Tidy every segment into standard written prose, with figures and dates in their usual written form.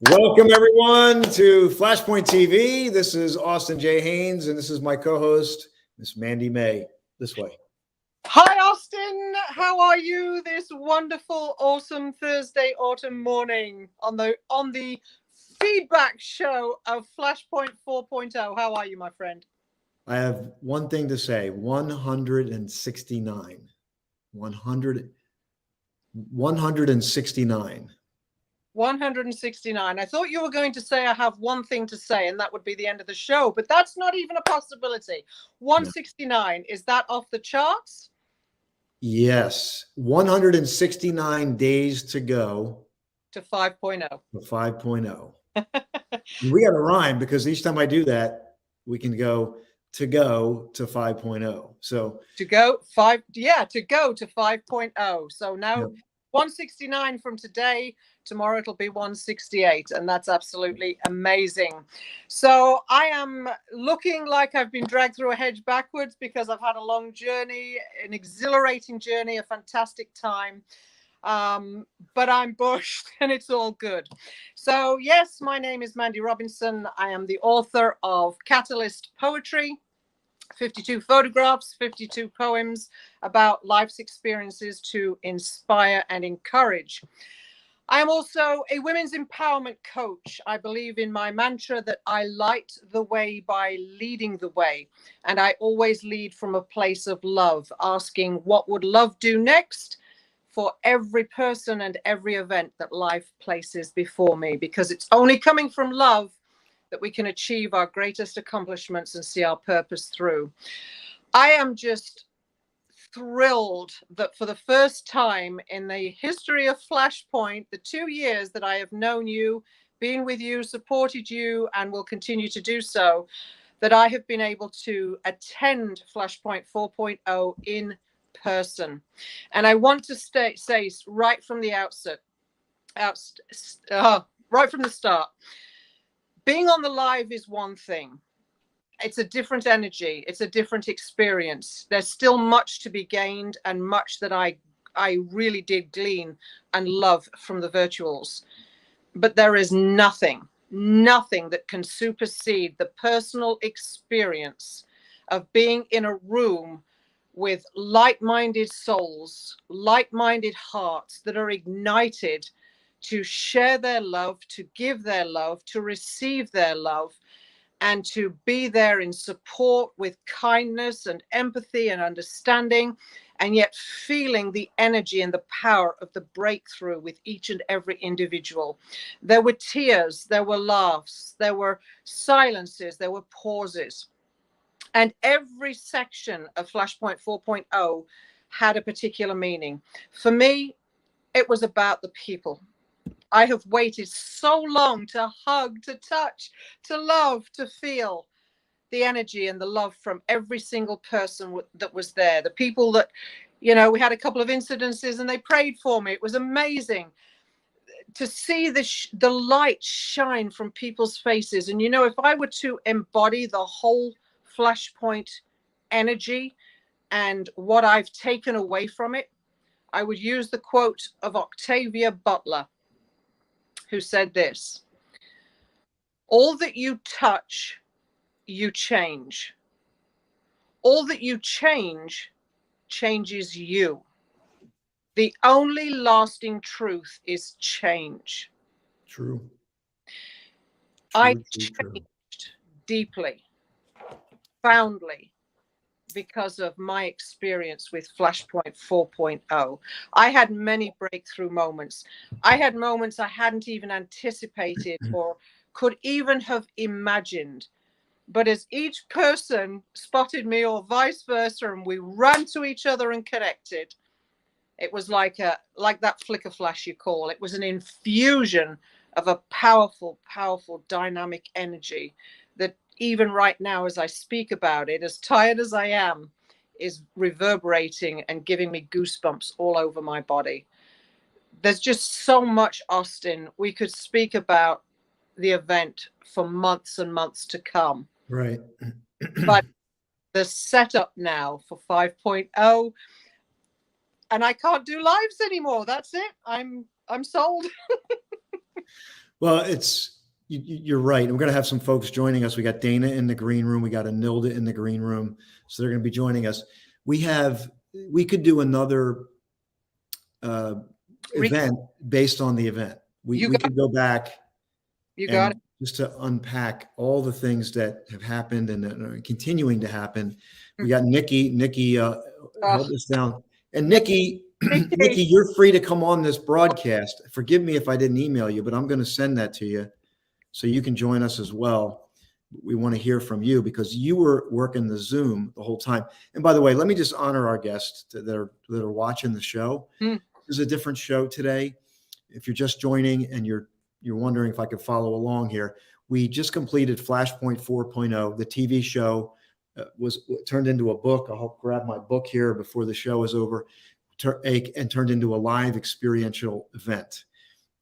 Welcome, everyone, to Flashpoint TV. This is Austin J. Haynes, and this is my co-host, Miss Mandy May. This way. Hi, Austin. How are you this wonderful, awesome Thursday autumn morning on the feedback show of Flashpoint 4.0? How are you, my friend? I have one thing to say, 169. 169. 169. I thought you were going to say I have one thing to say, and that would be the end of the show, but that's not even a possibility. 169, is that off the charts? Yes, 169 days to go to 5.0. to 5.0. We got to rhyme because each time I do that, we can go to 5.0. So to go to 5.0. So now 169 from today. Tomorrow it'll be 168, and that's absolutely amazing. So I am looking like I've been dragged through a hedge backwards because I've had a long journey, an exhilarating journey, a fantastic time. But I'm bushed and it's all good. So yes, my name is Mandy Robinson. I am the author of Catalyst Poetry, 52 photographs, 52 poems about life's experiences to inspire and encourage. I am also a women's empowerment coach. I believe in my mantra that I light the way by leading the way. And I always lead from a place of love, asking what would love do next for every person and every event that life places before me, because it's only coming from love that we can achieve our greatest accomplishments and see our purpose through. I am just thrilled that for the first time in the history of Flashpoint, the 2 years that I have known you, been with you, supported you, and will continue to do so, that I have been able to attend Flashpoint 4.0 in person. And I want to say right from the outset, right from the start, being on the live is one thing. It's a different energy. It's a different experience. There's still much to be gained and much that I really did glean and love from the virtuals. But there is nothing that can supersede the personal experience of being in a room with like-minded souls, like-minded hearts that are ignited to share their love, to give their love, to receive their love, and to be there in support with kindness and empathy and understanding, and yet feeling the energy and the power of the breakthrough with each and every individual. There were tears, there were laughs, there were silences, there were pauses. And every section of Flashpoint 4.0 had a particular meaning. For me, it was about the people. I have waited so long to hug, to touch, to love, to feel the energy and the love from every single person that was there. The people that, we had a couple of incidences and they prayed for me. It was amazing to see the light shine from people's faces. And, if I were to embody the whole Flashpoint energy and what I've taken away from it, I would use the quote of Octavia Butler, who said this: all that you touch, you change. All that you change, changes you. The only lasting truth is change. True. I changed deeply, profoundly, because of my experience with Flashpoint 4.0. I had many breakthrough moments. I had moments I hadn't even anticipated or could even have imagined. But as each person spotted me or vice versa, and we ran to each other and connected, it was like that flicker flash you call. It was an infusion of a powerful, powerful dynamic energy that even right now, as I speak about it, as tired as I am, is reverberating and giving me goosebumps all over my body. There's just so much, Austin. We could speak about the event for months and months to come. Right. But the setup now for 5.0, and I can't do lives anymore. That's it. I'm sold. Well, you're right. And we're going to have some folks joining us. We got Dana in the green room. We got Anilda in the green room. So they're going to be joining us. We could do another event based on the event. We could go back and just to unpack all the things that have happened and that are continuing to happen. We got Nikki held us down. And Nikki, Nikki, you're free to come on this broadcast. Forgive me if I didn't email you, but I'm going to send that to you so you can join us as well. We want to hear from you because you were working the Zoom the whole time. And by the way, let me just honor our guests that are watching the show. This is a different show today. If you're just joining and you're wondering if I could follow along here, we just completed Flashpoint 4.0. The TV show was turned into a book. I'll grab my book here before the show is over, and turned into a live experiential event.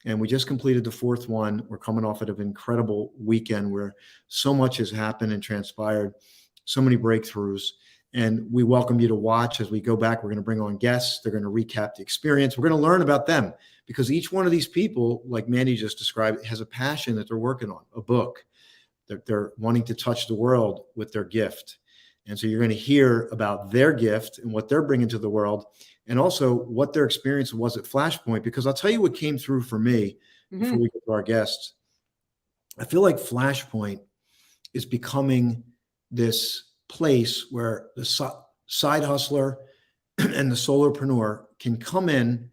And we just completed the fourth one. We're coming off of an incredible weekend where so much has happened and transpired, so many breakthroughs. And we welcome you to watch as we go back. We're going to bring on guests. They're going to recap the experience. We're going to learn about them because each one of these people, like Mandy just described, has a passion that they're working on, a book. They're wanting to touch the world with their gift. And so you're going to hear about their gift and what they're bringing to the world, and also what their experience was at Flashpoint. Because I'll tell you what came through for me before we get to our guests. I feel like Flashpoint is becoming this place where the side hustler and the solopreneur can come in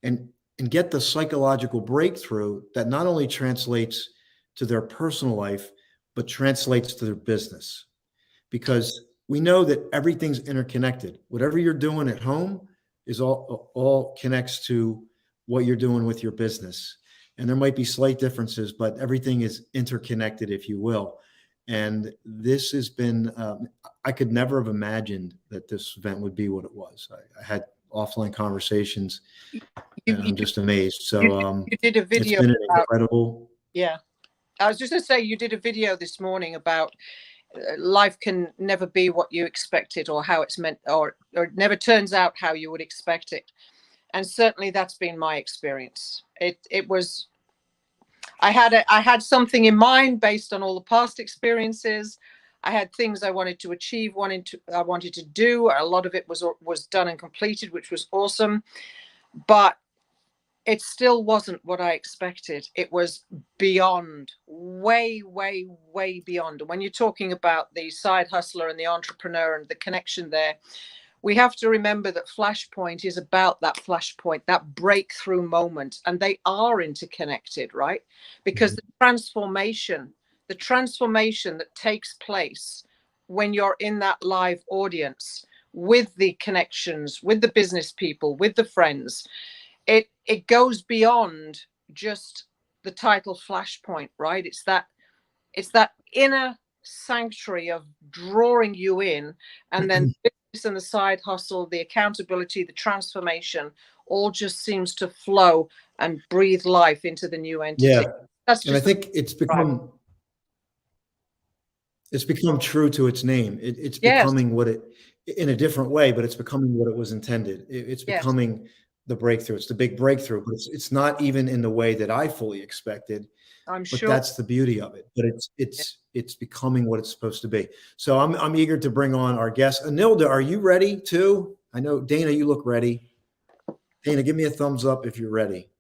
and get the psychological breakthrough that not only translates to their personal life, but translates to their business. Because we know that everything's interconnected. Whatever you're doing at home is all connects to what you're doing with your business. And there might be slight differences, but everything is interconnected, if you will. And this has been, I could never have imagined that this event would be what it was. I had offline conversations and I'm just amazed. So you did a video. It's been incredible. Yeah. I was just going to say, you did a video this morning about life can never be what you expected or how it's meant, or it never turns out how you would expect it. And certainly that's been my experience. It was, I had something in mind based on all the past experiences. I had things I wanted to achieve, I wanted to do. A lot of it was done and completed, which was awesome. But it still wasn't what I expected. It was beyond, way, way, way beyond. And when you're talking about the side hustler and the entrepreneur and the connection there, we have to remember that Flashpoint is about that flashpoint, that breakthrough moment. And they are interconnected, right? Because the transformation that takes place when you're in that live audience with the connections, with the business people, with the friends, it goes beyond just the title Flashpoint, right? It's that inner sanctuary of drawing you in, and then the business and the side hustle, the accountability, the transformation, all just seems to flow and breathe life into the new entity. Yeah, and I think it's become true to its name. It's becoming what it, in a different way, but it's becoming what it was intended. It's becoming the breakthrough. It's the big breakthrough, but it's not even in the way that I fully expected. I'm sure. But that's the beauty of it. But it's becoming what it's supposed to be. So I'm eager to bring on our guest. Anilda, are you ready too? I know, Dana, you look ready. Dana, give me a thumbs up if you're ready.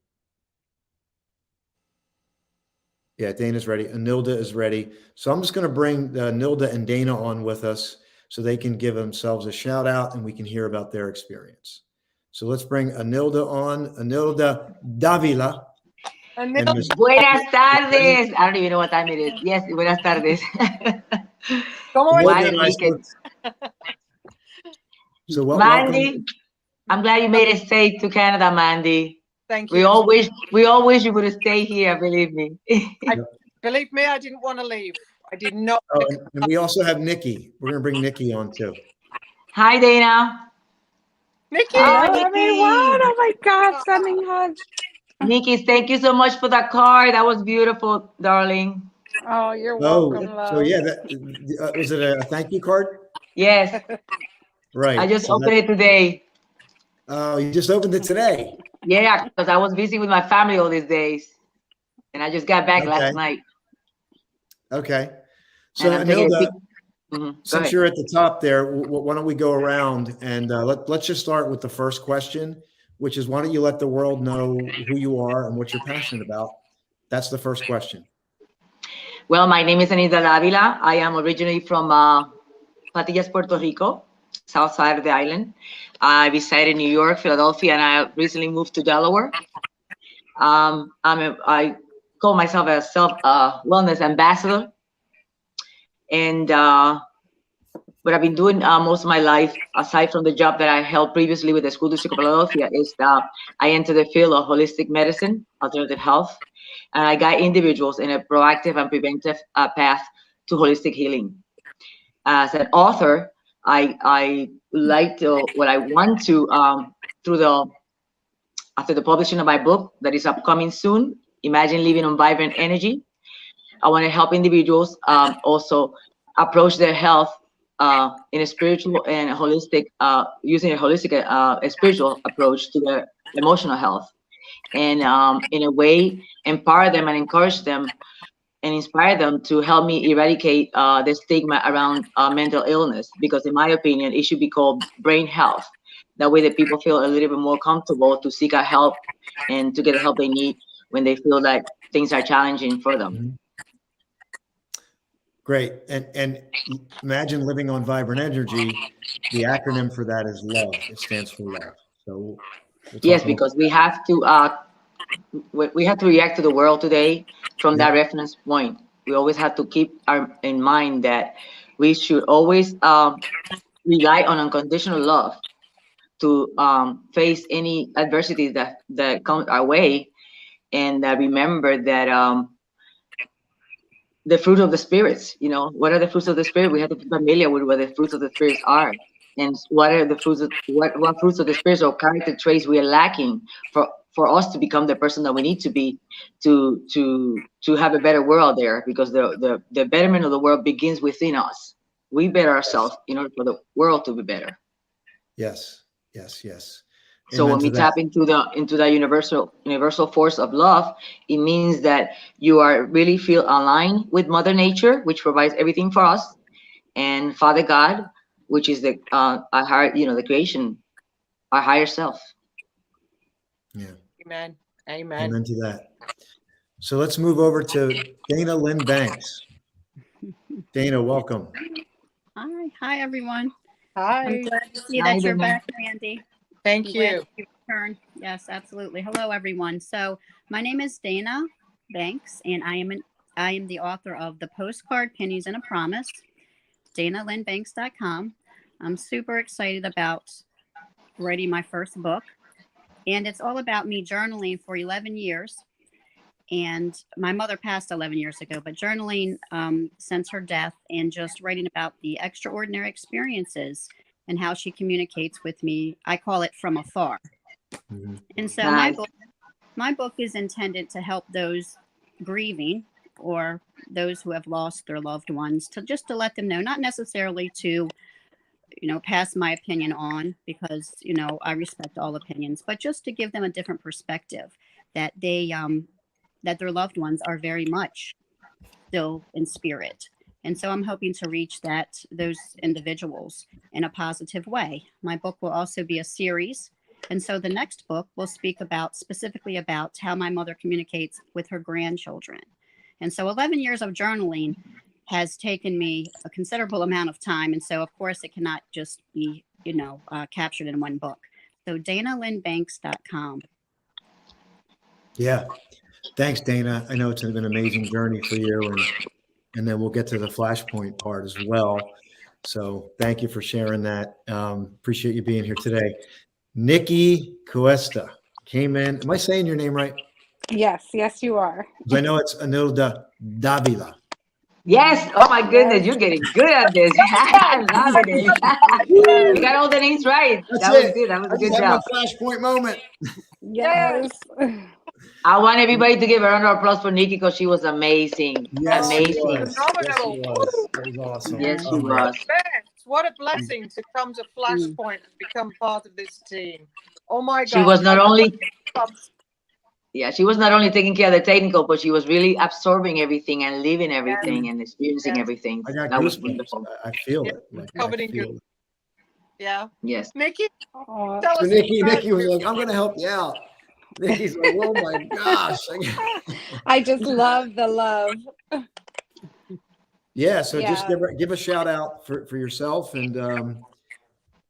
Yeah, Dana's ready. Anilda is ready. So I'm just going to bring Anilda and Dana on with us so they can give themselves a shout out and we can hear about their experience. So let's bring Anilda on. Anilda Davila. Buenas tardes. I don't even know what time it is. Yes, buenas tardes. So Mandy, I'm glad you made it safe to Canada, Mandy. Thank you. We all wish you would stay here, believe me. Believe me, I didn't want to leave. I did not. And we also have Nikki. We're going to bring Nikki on too. Hi, Dana. Nikki. Hello, everyone. Oh my God, sending hugs. Nikki, thank you so much for that card. That was beautiful, darling. Oh, you're welcome, love. So yeah, was it a thank you card? Yes. Right. I just opened it today. Oh, you just opened it today? Yeah, because I was busy with my family all these days. and I just got back last night. Okay. So Anilda, since you're at the top there, why don't we go around and let's just start with the first question, which is why don't you let the world know who you are and what you're passionate about? That's the first question. Well, my name is Anilda Davila. I am originally from Patillas, Puerto Rico, south side of the island. I reside in New York, Philadelphia, and I recently moved to Delaware. I call myself a self-wellness ambassador. And what I've been doing most of my life, aside from the job that I held previously with the School District of Philadelphia, is I entered the field of holistic medicine, alternative health, and I guide individuals in a proactive and preventive path to holistic healing. As an author, I like to, what I want to, after the publishing of my book that is upcoming soon, Imagine Living on Vibrant Energy, I want to help individuals also approach their health in a spiritual and holistic, using a holistic spiritual approach to their emotional health, and in a way empower them and encourage them and inspire them to help me eradicate the stigma around mental illness, because in my opinion, it should be called brain health. That way that people feel a little bit more comfortable to seek out help and to get the help they need when they feel like things are challenging for them. Mm-hmm. Great. And Imagine Living on Vibrant Energy, the acronym for that is LOVE. It stands for love. So yes, because we have to react to the world today from that reference point. We always have to keep in mind that we should always rely on unconditional love to face any adversity that comes our way, and remember that the fruit of the spirits, what are the fruits of the spirit? We have to be familiar with what the fruits of the spirits are, and what are the fruits of what fruits of the spirits or character traits we are lacking for us to become the person that we need to be to have a better world there, because the betterment of the world begins within us. We better ourselves in order for the world to be better. Yes. So when we tap into that universal force of love, it means that you are really feel aligned with Mother Nature, which provides everything for us, and Father God, which is the the creation, our higher self. Yeah. Amen. Amen to that. So let's move over to Dana Lynn Banks. Dana, welcome. Hi everyone. Hi. I'm glad to see that you're back, Randy. Thank you. Yes, absolutely. Hello everyone. So my name is Dana Banks, and I am the author of The Postcard, Pennies and a Promise, DanaLynnBanks.com. I'm super excited about writing my first book, and it's all about me journaling for 11 years. And my mother passed 11 years ago, but journaling since her death, and just writing about the extraordinary experiences and how she communicates with me. I call it From Afar. Mm-hmm. And so my book is intended to help those grieving or those who have lost their loved ones, to let them know, not necessarily to, pass my opinion on, because, I respect all opinions, but just to give them a different perspective, that that their loved ones are very much still in spirit. And so I'm hoping to reach those individuals in a positive way. My book will also be a series. And so the next book will speak specifically about how my mother communicates with her grandchildren. And so 11 years of journaling has taken me a considerable amount of time. And so, of course, it cannot just be, captured in one book. So DanaLynnBanks.com. Yeah. Thanks, Dana. I know it's been an amazing journey for you, and then we'll get to the Flashpoint part as well. So thank you for sharing that. Appreciate you being here today. Nikki Cuesta came in. Am I saying your name right? Yes, you are. I know it's Anilda Davila. Yes. Oh my goodness, you're getting good at this. I love it. You got all the names right. That was good. That was a good job. My Flashpoint moment. Yes. I want everybody to give a round of applause for Nikki, because she was amazing. Yes, amazing. She was. Yes, she was. That was awesome. Yes, she was. What a blessing to come to Flashpoint and become part of this team. Oh my God. She was not only Yeah, she was not only taking care of the technical, but she was really absorbing everything and living everything and experiencing everything. I got That was goosebumps. wonderful. I feel it. Like, Covered I in good. feel it. Yeah. Yes. Nikki, Aw. tell So us. Nikki was like, I'm going to help you out. Nikki's like, oh my gosh. I just love the love. Yeah. So just Yeah. give a shout out for yourself. And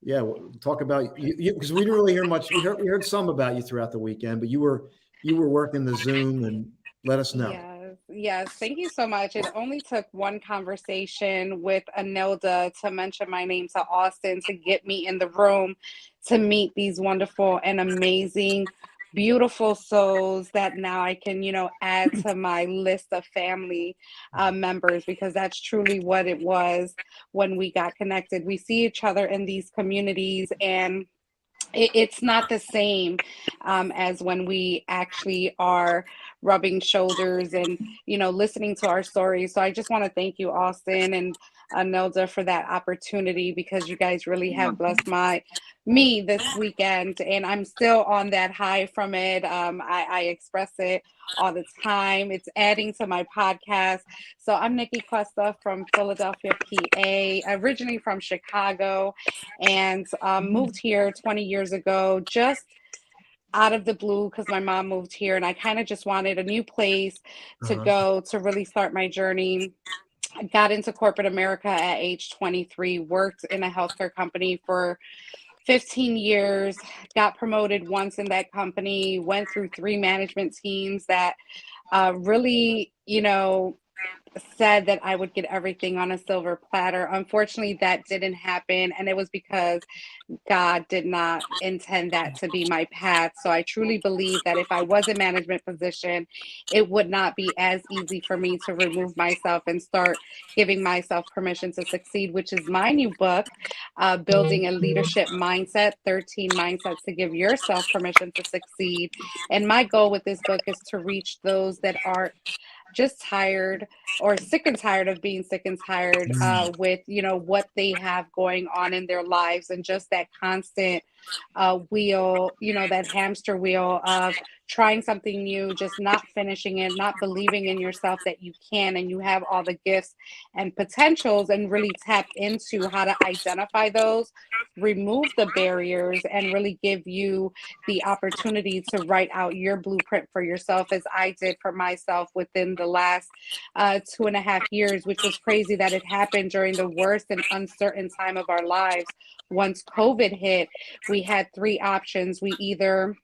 yeah, we'll talk about you because we didn't really hear much. We heard some about you throughout the weekend, but you were working the Zoom, and let us know. Yes, yes. Thank you so much. It only took one conversation with Anilda to mention my name to Austin to get me in the room to meet these wonderful and amazing, beautiful souls that now I can, add to my list of family members, because that's truly what it was when we got connected. We see each other in these communities, and it's not the same as when we actually are rubbing shoulders and listening to our stories. So I just want to thank you, Austin and Nelda, for that opportunity, because you guys really have blessed me this weekend, and I'm still on that high from it. I express it all the time. It's adding to my podcast. So I'm Nikki Cuesta from Philadelphia, PA, originally from Chicago, and moved here 20 years ago, just out of the blue, because my mom moved here, and I kind of just wanted a new place to go to really start my journey. I got into corporate America at age 23, worked in a healthcare company for 15 years, got promoted once in that company, went through 3 management teams that really, said that I would get everything on a silver platter. Unfortunately, that didn't happen. And it was because God did not intend that to be my path. So I truly believe that if I was in management position, it would not be as easy for me to remove myself and start giving myself permission to succeed, which is my new book, Building a Leadership Mindset, 13 Mindsets to Give Yourself Permission to Succeed. And my goal with this book is to reach those that are just tired or sick and tired of being sick and tired with what they have going on in their lives, and just that constant wheel, that hamster wheel of trying something new, just not finishing it, not believing in yourself that you can and you have all the gifts and potentials, and really tap into how to identify those, remove the barriers, and really give you the opportunity to write out your blueprint for yourself, as I did for myself within the last 2.5 years, which was crazy that it happened during the worst and uncertain time of our lives. Once COVID hit, we had 3 options. We either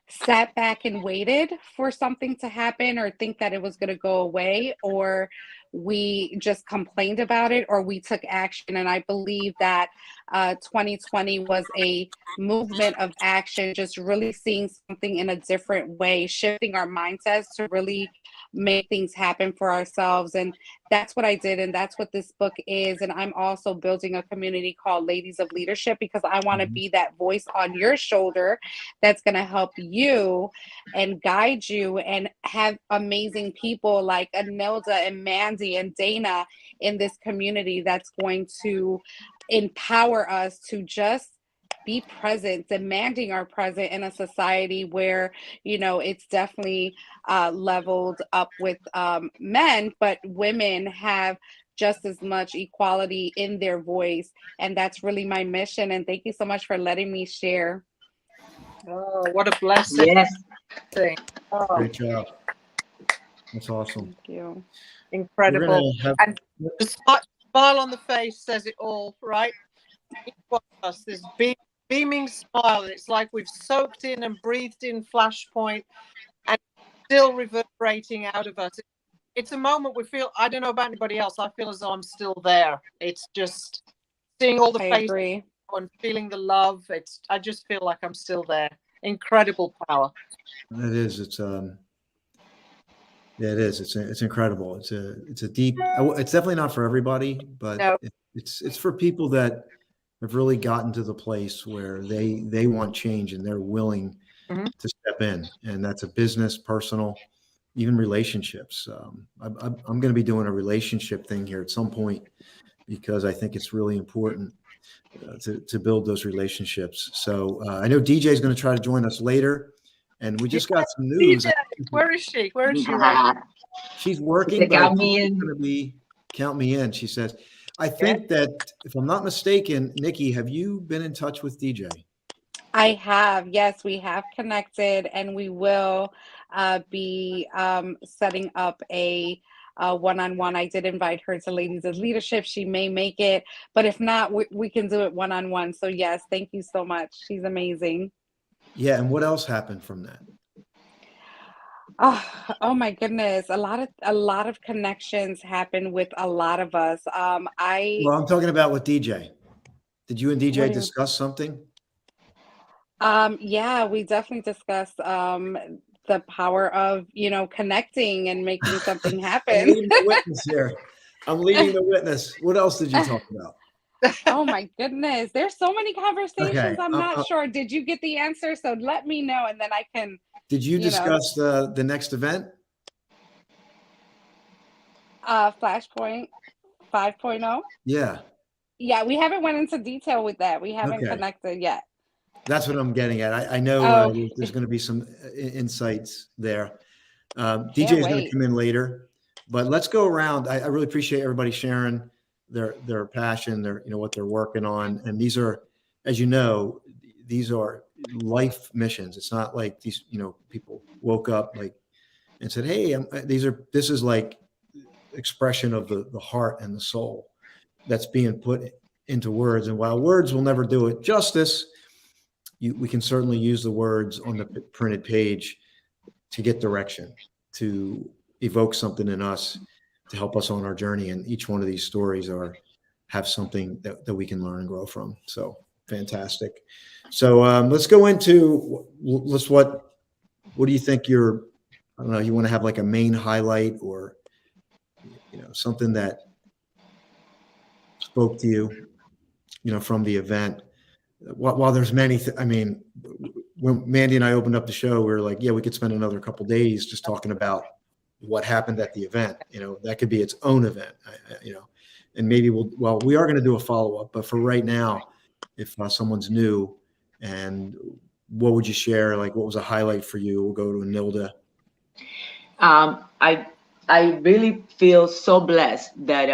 sat back and waited for something to happen or think that it was going to go away, or we just complained about it, or we took action. And I believe that 2020 was a movement of action, just really seeing something in a different way, shifting our mindsets to really make things happen for ourselves. And that's what I did, and that's what this book is. And I'm also building a community called Ladies of Leadership, because I want to be that voice on your shoulder that's going to help you and guide you, and have amazing people like Anilda and Mandy and Dana in this community that's going to empower us to just be present, demanding our present in a society where, it's definitely leveled up with men, but women have just as much equality in their voice. And that's really my mission. And thank you so much for letting me share. Oh, what a blessing. Yes. Oh, Great job. That's awesome. Thank you. incredible. And the smile on the face says it all, right? Each one of us, this beaming smile, and it's like we've soaked in and breathed in Flashpoint, and still reverberating out of us. It's a moment we feel, I don't know about anybody else, I feel as though I'm still there. It's just seeing all the faces and feeling the love. I just feel like I'm still there. Incredible power. It is. Yeah, it is. It's incredible. It's a deep. It's definitely not for everybody, but No. it's for people that have really gotten to the place where they want change and they're willing to step in. And that's a business, personal, even relationships. I'm going to be doing a relationship thing here at some point, because I think it's really important to build those relationships. So I know DJ is going to try to join us later. And we just got some news. DJ, where is she? Where is she right? She's working, but Count me in. going to be count me in. She says, I think that if I'm not mistaken, Nikki, have you been in touch with DJ? I have. Yes, we have connected, and we will be setting up a one-on-one. I did invite her to Ladies of Leadership. She may make it, but if not, we can do it one-on-one. So yes, thank you so much. She's amazing. Yeah. And what else happened from that? Oh my goodness. A lot of connections happen with a lot of us. Well, I'm talking about with DJ. Did you and DJ discuss something? Yeah, we definitely discussed the power of, connecting and making something happen. I'm leading the witness here. I'm leading the witness. What else did you talk about? Oh my goodness. There's so many conversations. Okay. I'm not sure. Did you get the answer? So let me know, and then I can. Did you discuss the next event? Flashpoint 5.0? Yeah. Yeah, we haven't went into detail with that. We haven't connected yet. That's what I'm getting at. I know there's going to be some insights there. DJ is going to come in later, but let's go around. I really appreciate everybody sharing their passion, what they're working on. And these are, as you know, these are life missions. It's not like these, people woke up and said, hey, this is like expression of the heart and the soul that's being put into words. And while words will never do it justice, we can certainly use the words on the printed page to get direction, to evoke something in us, to help us on our journey. And each one of these stories have something that we can learn and grow from. So fantastic. So let's go into what do you think you want to have like a main highlight or something that spoke to you, from the event. While there's many, when Mandy and I opened up the show, we were like, yeah, we could spend another couple of days just talking about what happened at the event. That could be its own event, and maybe we are going to do a follow-up, but for right now, if someone's new, and what would you share? Like, what was a highlight for you? We'll go to Nilda. I really feel so blessed that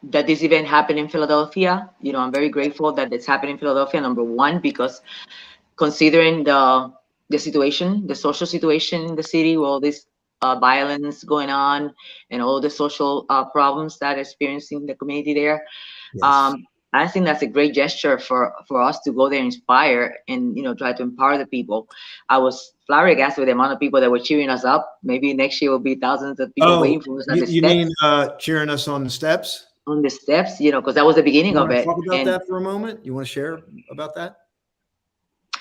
that this event happened in Philadelphia. I'm very grateful that it's happened in Philadelphia. Number one, because considering the situation, the social situation in the city, with all this violence going on and all the social problems that experiencing the community there, yes. I think that's a great gesture for us to go there and inspire and try to empower the people. I was flabbergasted with the amount of people that were cheering us up. Maybe next year will be thousands of people waiting for us at the steps. You mean cheering us on the steps? On the steps, because that was the beginning of it. Talk about that for a moment. You want to share about that?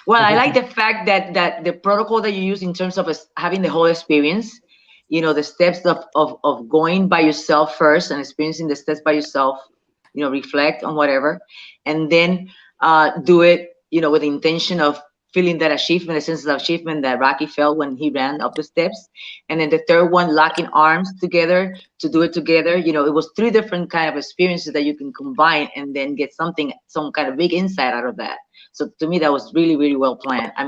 Well, I like the fact that the protocol that you use in terms of having the whole experience, the steps of going by yourself first and experiencing the steps by yourself. Reflect on whatever, and then do it, with the intention of feeling that achievement, a sense of achievement that Rocky felt when he ran up the steps. And then the third one, locking arms together to do it together. It was 3 different kind of experiences that you can combine and then get some kind of big insight out of that. So to me, that was really, really well planned. I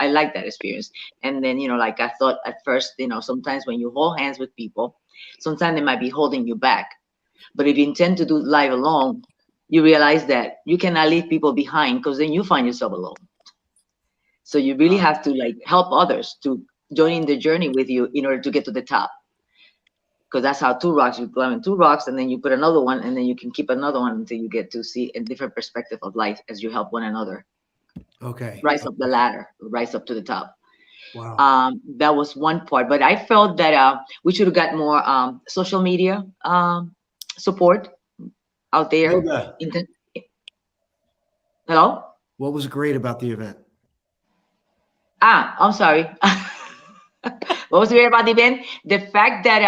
like that experience. And then, like I thought at first, sometimes when you hold hands with people, sometimes they might be holding you back. But if you intend to do life alone, you realize that you cannot leave people behind, because then you find yourself alone. So you really have to help others to join in the journey with you in order to get to the top. Because that's how 2 rocks, you climb 2 rocks and then you put another one, and then you can keep another one until you get to see a different perspective of life as you help one another. Okay. Rise up the ladder, rise up to the top. Wow. That was one part. But I felt that we should have got more social media support out there. Hello? What was great about the event? I'm sorry. What was great about the event? The fact that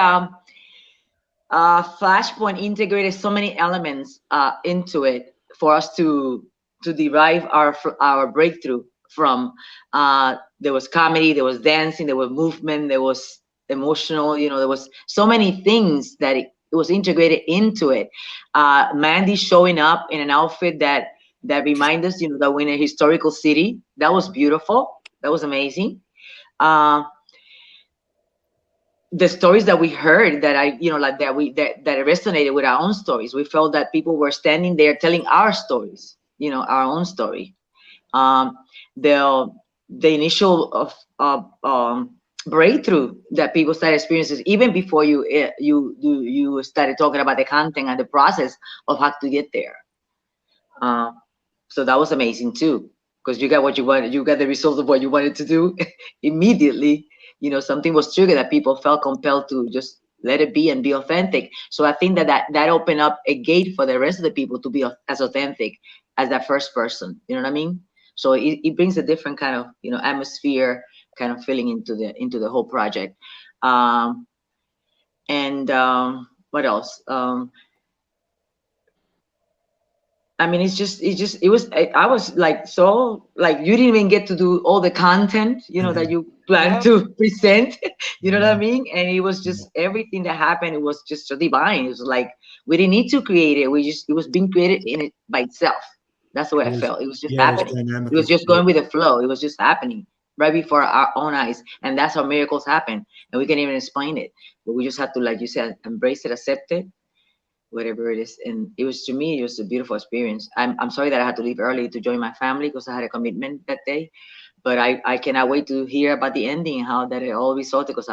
Flashpoint integrated so many elements into it for us to derive our breakthrough from. There was comedy, there was dancing, there was movement, there was emotional, there was so many things that it was integrated into it. Mandy showing up in an outfit that reminds us, that we're in a historical city. That was beautiful. That was amazing. the stories that we heard that that resonated with our own stories. We felt that people were standing there telling our stories, our own story. The initial breakthrough that people started experiencing even before you started talking about the content and the process of how to get there. So that was amazing too, because you got what you wanted. You got the results of what you wanted to do immediately. Something was triggered that people felt compelled to just let it be and be authentic. So I think that opened up a gate for the rest of the people to be as authentic as that first person. You know what I mean? So it brings a different kind of atmosphere, kind of feeling into the whole project. What else? I mean, I was like, so like, you didn't even get to do all the content, that you planned to present, you know what I mean? And it was just everything that happened. It was just so divine. It was like, we didn't need to create it. It was being created in it by itself. That's the way I felt. It was just happening. It was just going with the flow. It was just happening right before our own eyes. And that's how miracles happen. And we can't even explain it, but we just have to, like you said, embrace it, accept it, whatever it is. And it was, to me, it was a beautiful experience. I'm sorry that I had to leave early to join my family because I had a commitment that day, but I cannot wait to hear about the ending and how that it all resulted, because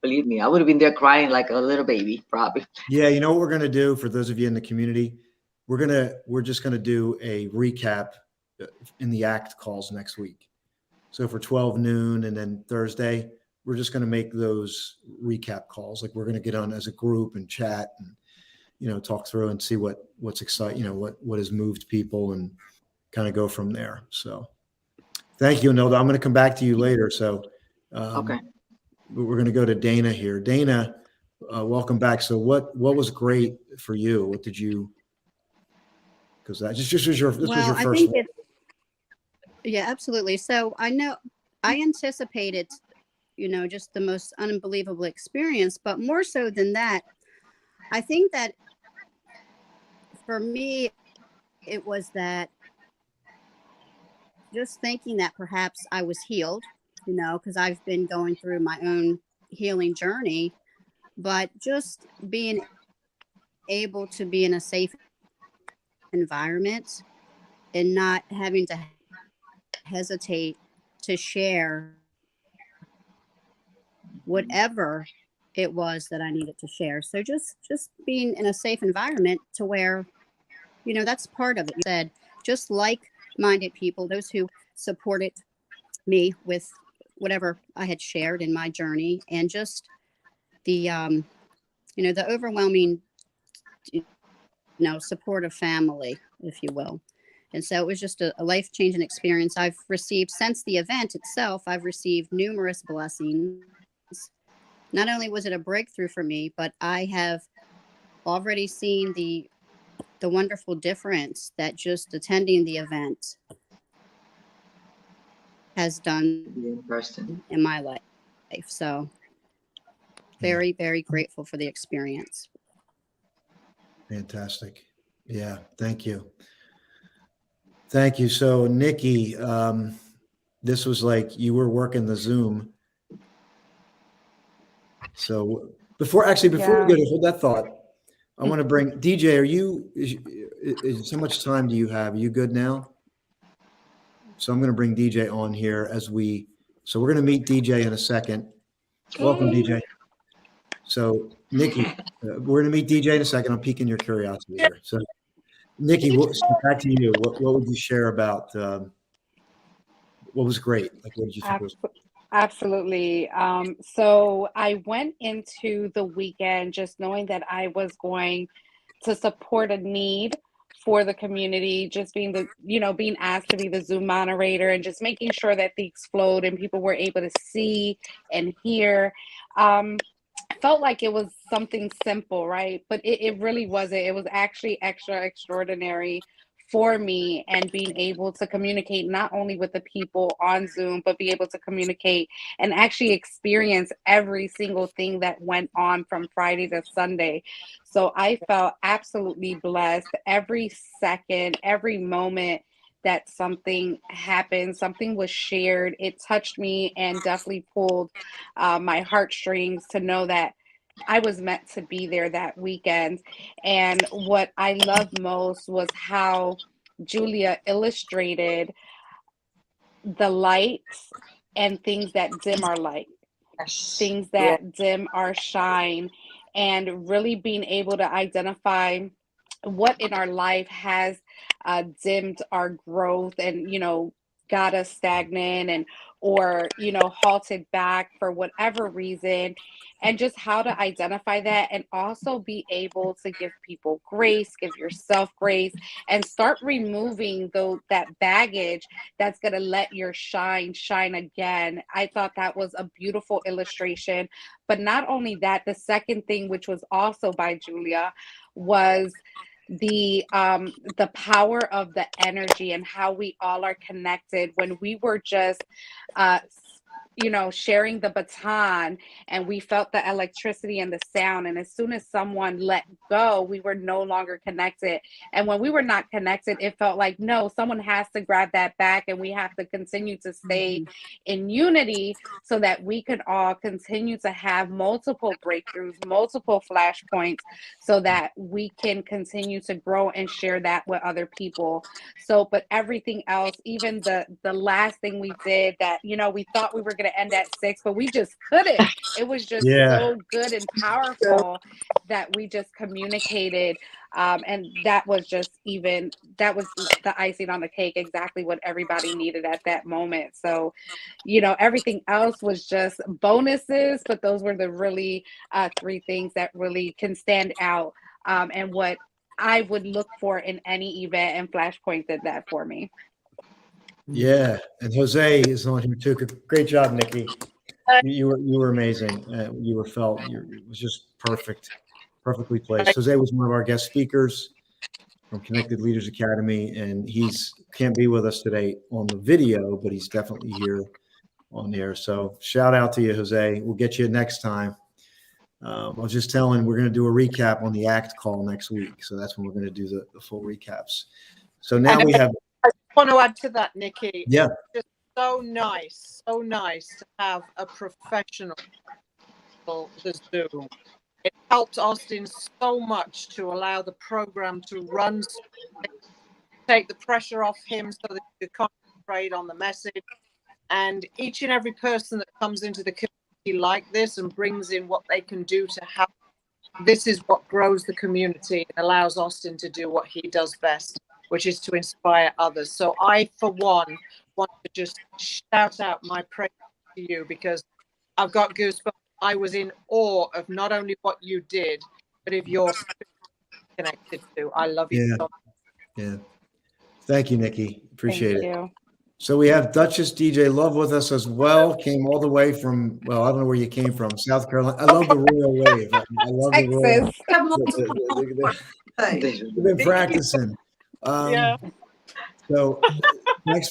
believe me, I would have been there crying like a little baby probably. Yeah, you know what we're going to do for those of you in the community? We're just going to do a recap in the ACT calls next week. So for 12 noon and then Thursday, we're just going to make those recap calls. Like, we're going to get on as a group and chat and talk through and see what's exciting, what has moved people, and kind of go from there. So thank you, Nilda. I'm going to come back to you later. So Okay. we're going to go to Dana here. Dana, welcome back. So what was great for you? What did you, because that just was your, this was your first one. Yeah, absolutely. So I know I anticipated, just the most unbelievable experience, but more so than that, I think that for me, it was that just thinking that perhaps I was healed, because I've been going through my own healing journey, but just being able to be in a safe environment and not having to hesitate to share whatever it was that I needed to share. So just being in a safe environment to where, that's part of it. You said, just like-minded people, those who supported me with whatever I had shared in my journey, and just the, the overwhelming, support of family, if you will. And so it was just a life-changing experience. I've received, since the event itself, I've received numerous blessings. Not only was it a breakthrough for me, but I have already seen the wonderful difference that just attending the event has done in my life. So very, very grateful for the experience. Fantastic. Yeah. Thank you. Thank you. So Nikki, this was like you were working the Zoom. So before we go to hold that thought, I want to bring DJ. How much time do you have? Are you good now? So I'm going to bring DJ on here so we're going to meet DJ in a second. Okay. Welcome, DJ. So Nikki, we're going to meet DJ in a second. I'm piquing your curiosity here. So Nikki, back to you. What would you share about what was great? Like, what did you think was? Absolutely. So I went into the weekend just knowing that I was going to support a need for the community, just being being asked to be the Zoom moderator and just making sure that things flowed and people were able to see and hear. I felt like it was something simple, right? But it really wasn't. It was actually extraordinary for me, and being able to communicate not only with the people on Zoom, but be able to communicate and actually experience every single thing that went on from Friday to Sunday. So I felt absolutely blessed every second, every moment that something happened, something was shared. It touched me and definitely pulled my heartstrings to know that I was meant to be there that weekend. And what I loved most was how Julia illustrated the lights and things that dim our light, things that dim our shine, and really being able to identify what in our life has dimmed our growth and, got us stagnant and or halted back for whatever reason, and just how to identify that and also be able to give people grace, give yourself grace, and start removing that baggage that's going to let your shine again. I thought that was a beautiful illustration. But not only that, the second thing, which was also by Julia, was the power of the energy and how we all are connected when we were just sharing the baton, and we felt the electricity and the sound, and as soon as someone let go, we were no longer connected. And when we were not connected, it felt like, no, someone has to grab that back, and we have to continue to stay in unity so that we can all continue to have multiple breakthroughs, multiple flashpoints, so that we can continue to grow and share that with other people. So, but everything else, even the last thing we did that, we thought we were going to end at 6, but we just couldn't. It was just so good and powerful that we just communicated. And that was the icing on the cake, exactly what everybody needed at that moment. So, everything else was just bonuses, but those were the really 3 things that really can stand out, and what I would look for in any event, and Flashpoint did that for me. Yeah, and Jose is on here too. Great job, Nikki. You were amazing. It was just perfectly placed. Jose was one of our guest speakers from Connected Leaders Academy, and he's can't be with us today on the video, but he's definitely here on there. So shout out to you, Jose. We'll get you next time. I was just telling, we're going to do a recap on the ACT call next week. So that's when we're going to do the full recaps. So now we have. I want to add to that, Nikki. Yeah. It's just so nice to have a professional the Zoom. It helped Austin so much to allow the program to run, take the pressure off him so that he could concentrate on the message. And each and every person that comes into the community like this and brings in what they can do to help, this is what grows the community and allows Austin to do what he does best, which is to inspire others. So I, for one, want to just shout out my praise to you, because I've got goosebumps. I was in awe of not only what you did, but of your spirit connected to. I love you so much. Yeah. Thank you, Nikki. Appreciate Thank it. you. So we have Duchess DJ Love with us as well. Came all the way from, well, I don't know where you came from, South Carolina. I love the Royal Wave. I love the Royal. You've been practicing. Yeah. So thanks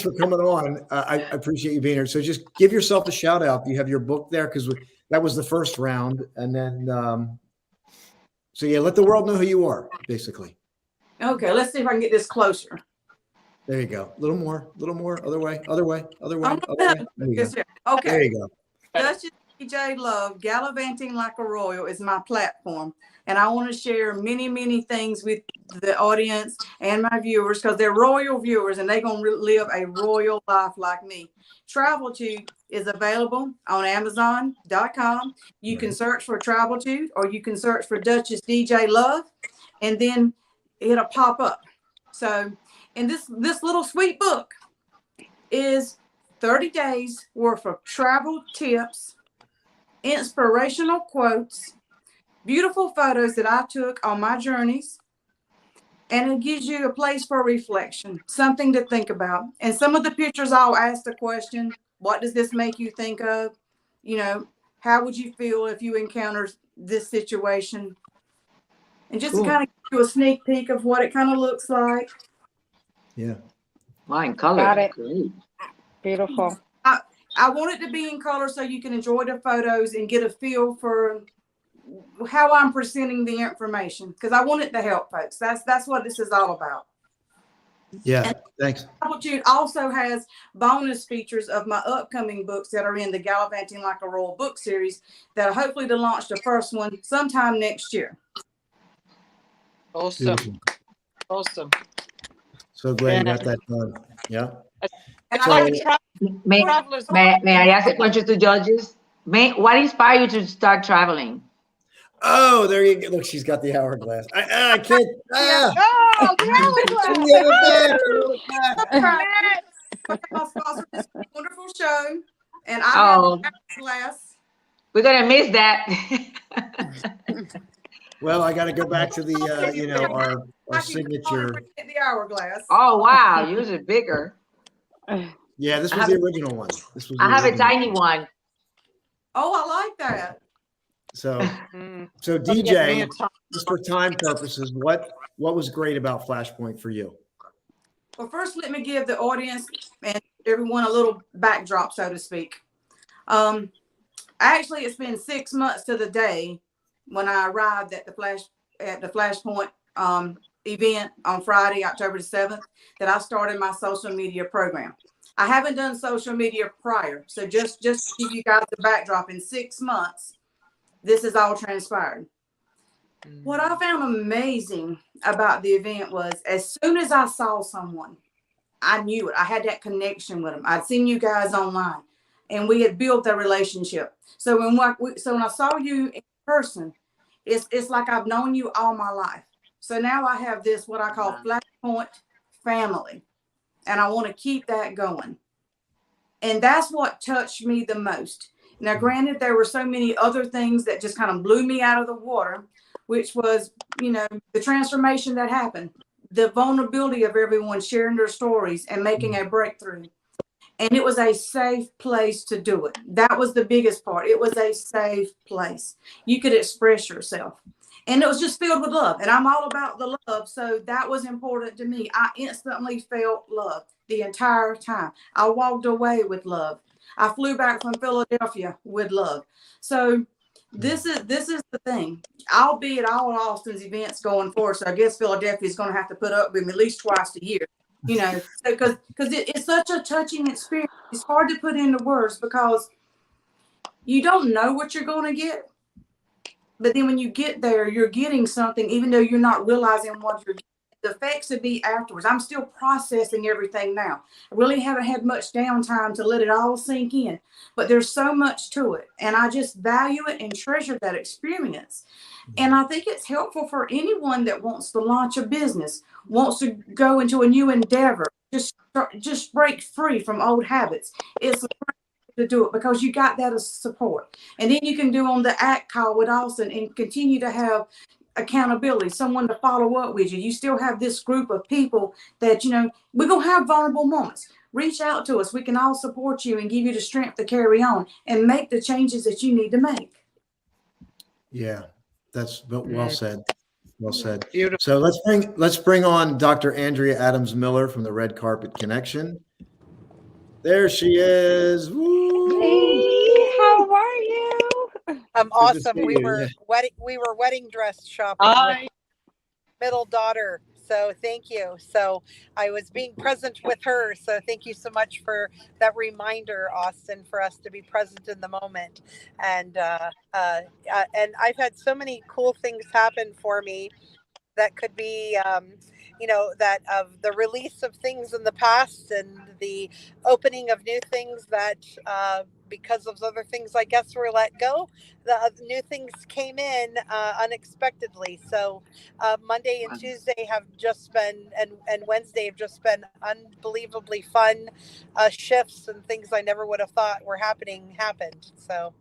for coming on. I appreciate you being here. So just give yourself a shout out. You have your book there, because that was the first round. And then, so yeah, let the world know who you are, basically. Okay, let's see if I can get this closer. There you go. A little more, other way. There you go. Okay. There you go. Duchess DJ Love, Gallivanting Like a Royal is my platform. And I want to share many, many things with the audience and my viewers, because they're royal viewers and they're going to live a royal life like me. Traveltude is available on Amazon.com. You can search for Traveltude, or you can search for Duchess DJ Love, and then it'll pop up. So, and this little sweet book is 30 days worth of travel tips, inspirational quotes, beautiful photos that I took on my journeys, and it gives you a place for reflection, something to think about. And some of the pictures, I'll ask the question, what does this make you think of? How would you feel if you encountered this situation? And just to kind of give you a sneak peek of what it kind of looks like. Yeah. Mine color. Got it. Great. Beautiful. I want it to be in color so you can enjoy the photos and get a feel for how I'm presenting the information, because I want it to help folks. That's what this is all about. Yeah, thanks. Flashpoint also has bonus features of my upcoming books that are in the Gallivanting Like a Royal book series that are hopefully to launch the first one sometime next year. Awesome. Beautiful. Awesome. So glad you got that done. Yeah. It's So- like a May I ask a question to judges? What inspired you to start traveling? Oh, there you go. Look, she's got the hourglass. I can't. Yeah. Oh, The hourglass. I'll sponsor this wonderful show, and I have the hourglass. We're gonna miss that. Well, I got to go back to the, our signature. The hourglass. Oh wow, yours is bigger. Yeah, this was the original one. This was. I have a tiny one. Oh, I like that. So DJ, just for time purposes, what was great about Flashpoint for you? Well, first, let me give the audience and everyone a little backdrop, so to speak. Actually, it's been 6 months to the day when I arrived at the Flashpoint event on Friday, October the 7th, that I started my social media program. I haven't done social media prior, so just to give you guys the backdrop, in 6 months, this has all transpired. What I found amazing about the event was as soon as I saw someone, I knew it. I had that connection with them. I'd seen you guys online, and we had built a relationship. So when I saw you in person, it's like I've known you all my life. So now I have this what I call Flashpoint family, and I want to keep that going. And that's what touched me the most. Now, granted, there were so many other things that just kind of blew me out of the water, which was, the transformation that happened, the vulnerability of everyone sharing their stories and making a breakthrough. And it was a safe place to do it. That was the biggest part. It was a safe place. You could express yourself. And it was just filled with love. And I'm all about the love. So that was important to me. I instantly felt love the entire time. I walked away with love. I flew back from Philadelphia with love. So this is the thing. I'll be at all Austin's events going forward. So I guess Philadelphia is going to have to put up with me at least twice a year. Because it's such a touching experience. It's hard to put into words because you don't know what you're going to get. But then when you get there, you're getting something, even though you're not realizing what you're getting. The effects will be afterwards. I'm still processing everything now. I really haven't had much downtime to let it all sink in. But there's so much to it. And I just value it and treasure that experience. And I think it's helpful for anyone that wants to launch a business, wants to go into a new endeavor, just break free from old habits. It's to do it because you got that as support. And then you can do on the ACT call with Austin and continue to have accountability, someone to follow up with you. You still have this group of people that, we're going to have vulnerable moments. Reach out to us. We can all support you and give you the strength to carry on and make the changes that you need to make. Yeah, that's well said. Well said. Beautiful. So let's bring on Dr. Andrea Adams Miller from the Red Carpet Connection. There she is. Woo! Hey, how are you? I'm awesome. see We you, were yeah. wedding dress shopping with middle daughter. So thank you. So I was being present with her. So thank you so much for that reminder, Austin, for us to be present in the moment. And I've had so many cool things happen for me that could be, that of the release of things in the past and the opening of new things that, because of other things, I guess, were let go. The new things came in unexpectedly. So Monday and Tuesday have just been, and Wednesday have just been unbelievably fun shifts, and things I never would have thought were happened. So.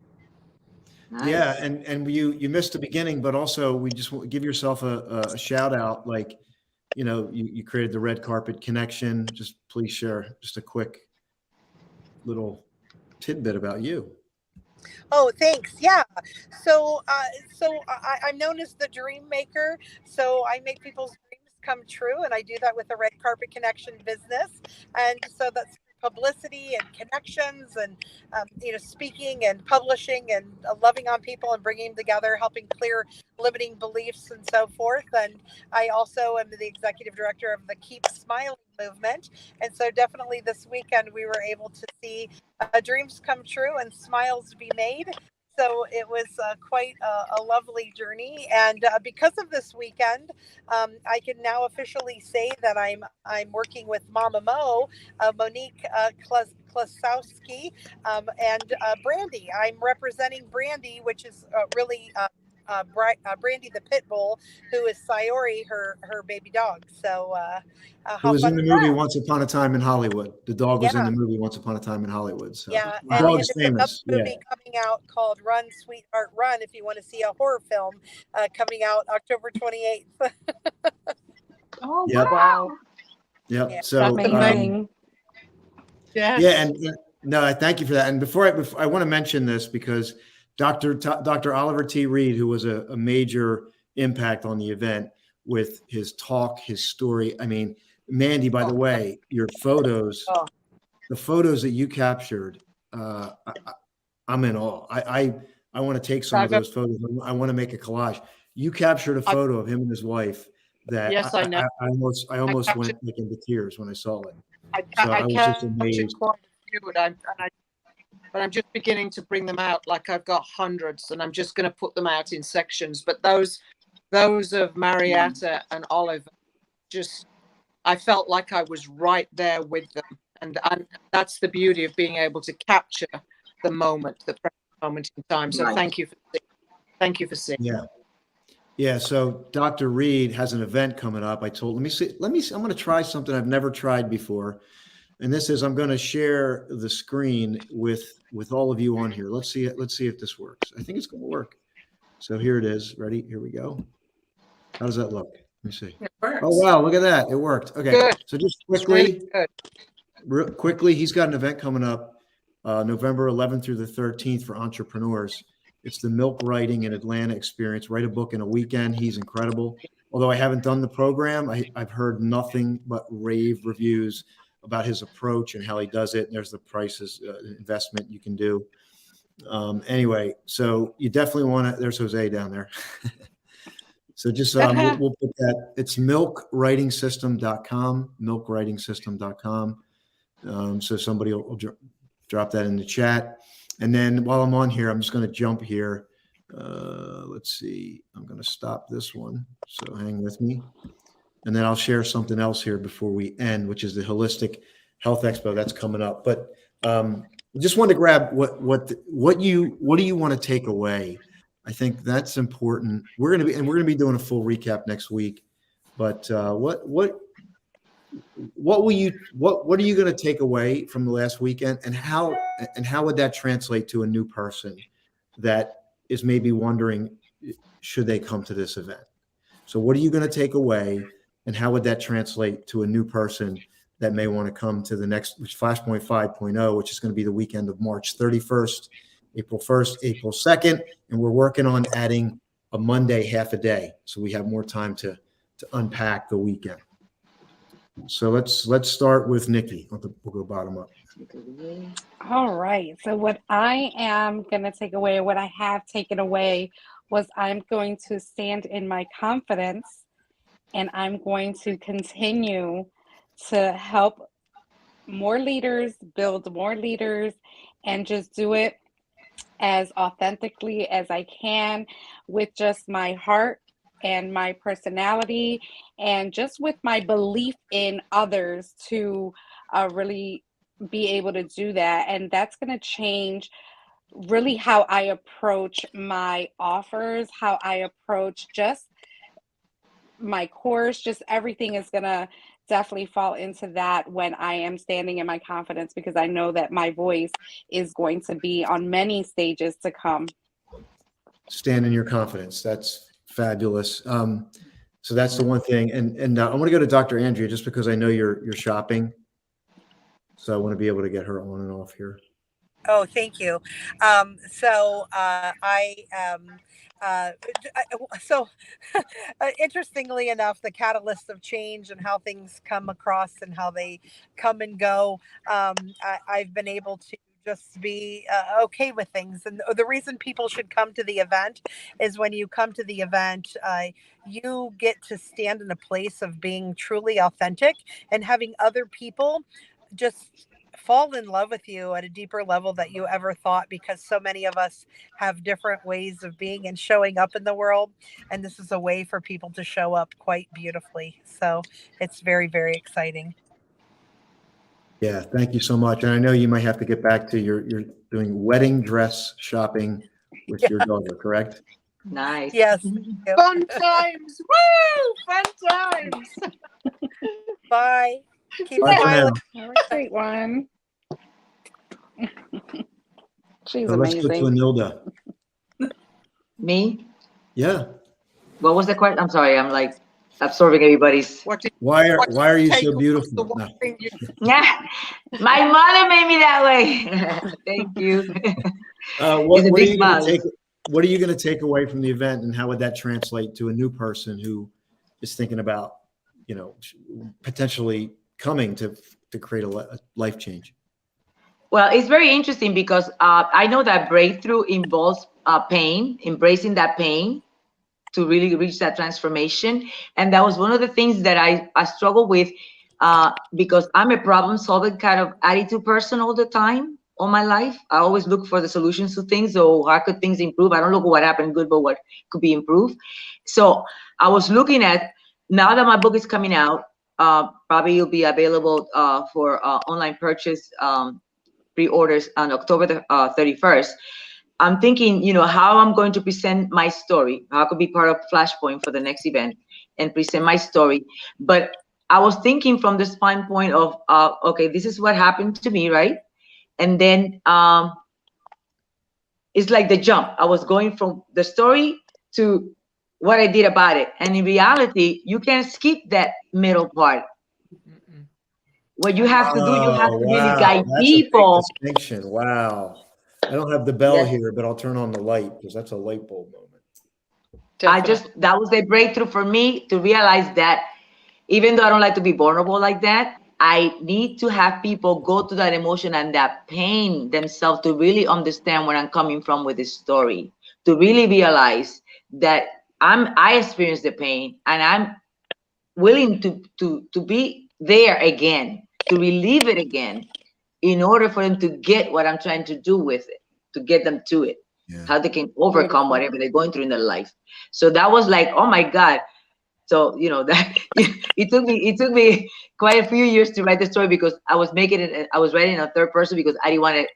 Nice. Yeah, and you missed the beginning, but also we just want to give yourself a shout out. Like, you created the Red Carpet Connection. Just please share just a quick little tidbit about you. Oh, thanks. Yeah. So I'm known as the dream maker. So I make people's dreams come true, and I do that with the Red Carpet Connection business. And so that's publicity and connections and, speaking and publishing and loving on people and bringing them together, helping clear limiting beliefs and so forth. And I also am the executive director of the Keep Smiling movement. And so definitely this weekend we were able to see dreams come true and smiles be made. So it was quite a lovely journey, and because of this weekend, I can now officially say that I'm working with Mama Mo, Monique Klasowski, and Brandy. I'm representing Brandy, which is really Brandy the pit bull, who is Sayori, her baby dog. So Who how was in fun the is movie that? Once Upon a Time in Hollywood. The dog was in Yeah. the movie Once Upon a Time in Hollywood. So Yeah, the and dog's there's another famous. movie Yeah. coming out called Run, Sweetheart, Run, if you want to see a horror film, coming out October 28th. Oh, Yep. wow. Yep. Yeah. So Amazing. Yes. yeah, and no, I thank you for that. And before I want to mention this because Dr. Oliver T. Reed, who was a major impact on the event with his talk, his story. I mean, Mandy, by the way, your photos, Oh. the photos that you captured, I'm in awe. I want to take some of those photos. I want to make a collage. You captured a photo of him and his wife that Yes, I know. I almost went like into tears when I saw it. So I was just amazed. Quite a few, but I'm just beginning to bring them out. Like I've got hundreds, and I'm just going to put them out in sections. But those of Marietta and Oliver, just I felt like I was right there with them, and that's the beauty of being able to capture the moment, the present moment in time. So Right. thank you for seeing. Yeah. Yeah. So Dr. Reed has an event coming up. let me see. I'm going to try something I've never tried before. And this is, I'm going to share the screen with all of you on here. Let's see if this works. I think it's going to work. So here it is. Ready? Here we go. How does that look? Let me see. It works. Oh, wow. Look at that. It worked. Okay. Good. So just It's quickly, really good. real quickly, he's got an event coming up November 11th through the 13th for entrepreneurs. It's the Milk Writing in Atlanta experience. Write a book in a weekend. He's incredible. Although I haven't done the program, I've heard nothing but rave reviews about his approach and how he does it. And there's the prices, investment you can do. Anyway, so you definitely want to, there's Jose down there. So just, we'll put that, it's milkwritingsystem.com, milkwritingsystem.com. So somebody will drop that in the chat. And then while I'm on here, I'm just going to jump here. Let's see, I'm going to stop this one. So hang with me. And then I'll share something else here before we end, which is the Holistic Health Expo that's coming up. But just wanted to grab what do you want to take away? I think that's important. We're going to be doing a full recap next week. But what are you going to take away from the last weekend, and how would that translate to a new person that is maybe wondering, should they come to this event? So what are you going to take away, and how would that translate to a new person that may want to come to the next Flashpoint 4.0, which is going to be the weekend of March 31st, April 1st, April 2nd, and we're working on adding a Monday half a day, so we have more time to unpack the weekend. So let's start with Nikki. We'll go bottom up. All right. So what I am going to take away, what I have taken away, was I'm going to stand in my confidence, and I'm going to continue to help more leaders, build more leaders, and just do it as authentically as I can with just my heart and my personality, and just with my belief in others to really be able to do that. And that's going to change really how I approach my offers, how I approach just my course, just everything is going to definitely fall into that when I am standing in my confidence, because I know that my voice is going to be on many stages to come. Stand in your confidence. That's fabulous. So that's the one thing. And I want to go to Dr. Andrea, just because I know you're shopping. So I want to be able to get her on and off here. Oh, thank you. Uh, so interestingly enough, the catalyst of change and how things come across and how they come and go, I've been able to just be okay with things. And the reason people should come to the event is when you come to the event, you get to stand in a place of being truly authentic and having other people just fall in love with you at a deeper level that you ever thought, because so many of us have different ways of being and showing up in the world, and this is a way for people to show up quite beautifully. So it's very, very exciting. Yeah, thank you so much. And I know you might have to get back to you're doing wedding dress shopping with your daughter, correct? Nice. Yes. Fun times. Woo! Fun times. Bye. Keep Bye for now. smiling. Have a great one. She's So let's go to amazing. Anilda. Me? Yeah. What was the question? I'm sorry. I'm like absorbing everybody's. Why are you so beautiful? No. Yeah, my mother made me that way. Thank you. What are you going to take away from the event, and how would that translate to a new person who is thinking about, potentially coming to create a life change? Well, it's very interesting because I know that breakthrough involves pain, embracing that pain to really reach that transformation. And that was one of the things that I struggle with because I'm a problem solving kind of attitude person all the time. All my life, I always look for the solutions to things. So how could things improve? I don't look at what happened good, but what could be improved. So I was looking at, now that my book is coming out, probably it'll be available for online purchase, pre-orders on October the 31st. I'm thinking, how I'm going to present my story, how I could be part of Flashpoint for the next event and present my story. But I was thinking from the standpoint of, okay, this is what happened to me, right? And then it's like the jump. I was going from the story to what I did about it. And in reality, you can't skip that middle part. What you have to do, you have to really guide people. That's a big distinction. Wow. I don't have the bell here, but I'll turn on the light because that's a light bulb moment. That was the breakthrough for me to realize that even though I don't like to be vulnerable like that, I need to have people go through that emotion and that pain themselves to really understand where I'm coming from with this story, to really realize that I experienced the pain and I'm willing to be there again, to relive it again, in order for them to get what I'm trying to do with it, to get them to it, how they can overcome whatever they're going through in their life. So that was like, oh my God. So, that it took me quite a few years to write the story because I was writing in a third person because I didn't want to,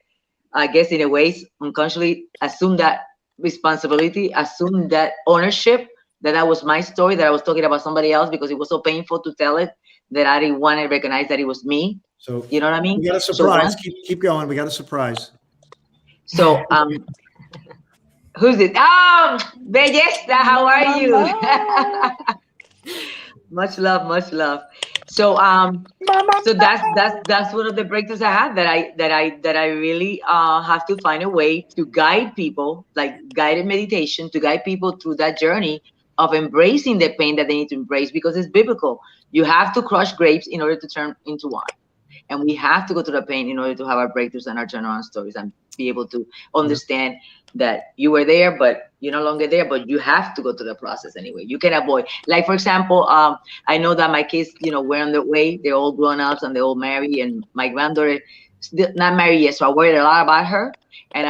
I guess in a way, unconsciously assume that responsibility, assume that ownership, that was my story, that I was talking about somebody else because it was so painful to tell it that I didn't want to recognize that it was me. So you know what I mean? We got a surprise. So keep going. We got a surprise. So who's it? Oh, Belleza, how are you? Much love, much love. So so that's one of the breakthroughs I had, that I really have to find a way to guide people, like guided meditation, to guide people through that journey of embracing the pain that they need to embrace, because it's biblical. You have to crush grapes in order to turn into wine. And we have to go through the pain in order to have our breakthroughs and our turnaround stories and be able to understand that you were there, but you're no longer there, but you have to go through the process anyway. You can avoid, like, for example, I know that my kids, were on their way. They're all grown ups and they're all married, and my granddaughter still not married yet. So I worried a lot about her. And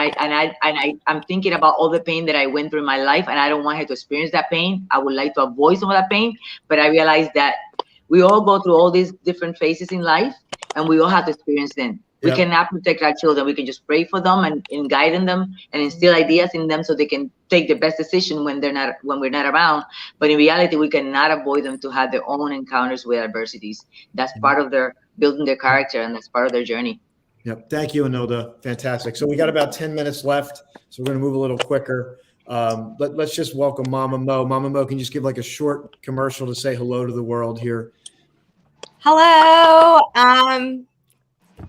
I'm thinking about all the pain that I went through in my life, and I don't want her to experience that pain. I would like to avoid some of that pain, but I realized that we all go through all these different phases in life, and we all have to experience them. We cannot protect our children. We can just pray for them and guide them and instill ideas in them so they can take the best decision when we're not around. But in reality, we cannot avoid them to have their own encounters with adversities. That's part of their building their character, and that's part of their journey. Yep. Thank you, Anilda. Fantastic. So we got about 10 minutes left, so we're going to move a little quicker. Let's just welcome Mama Mo. Mama Mo, can you just give like a short commercial to say hello to the world here? Hello.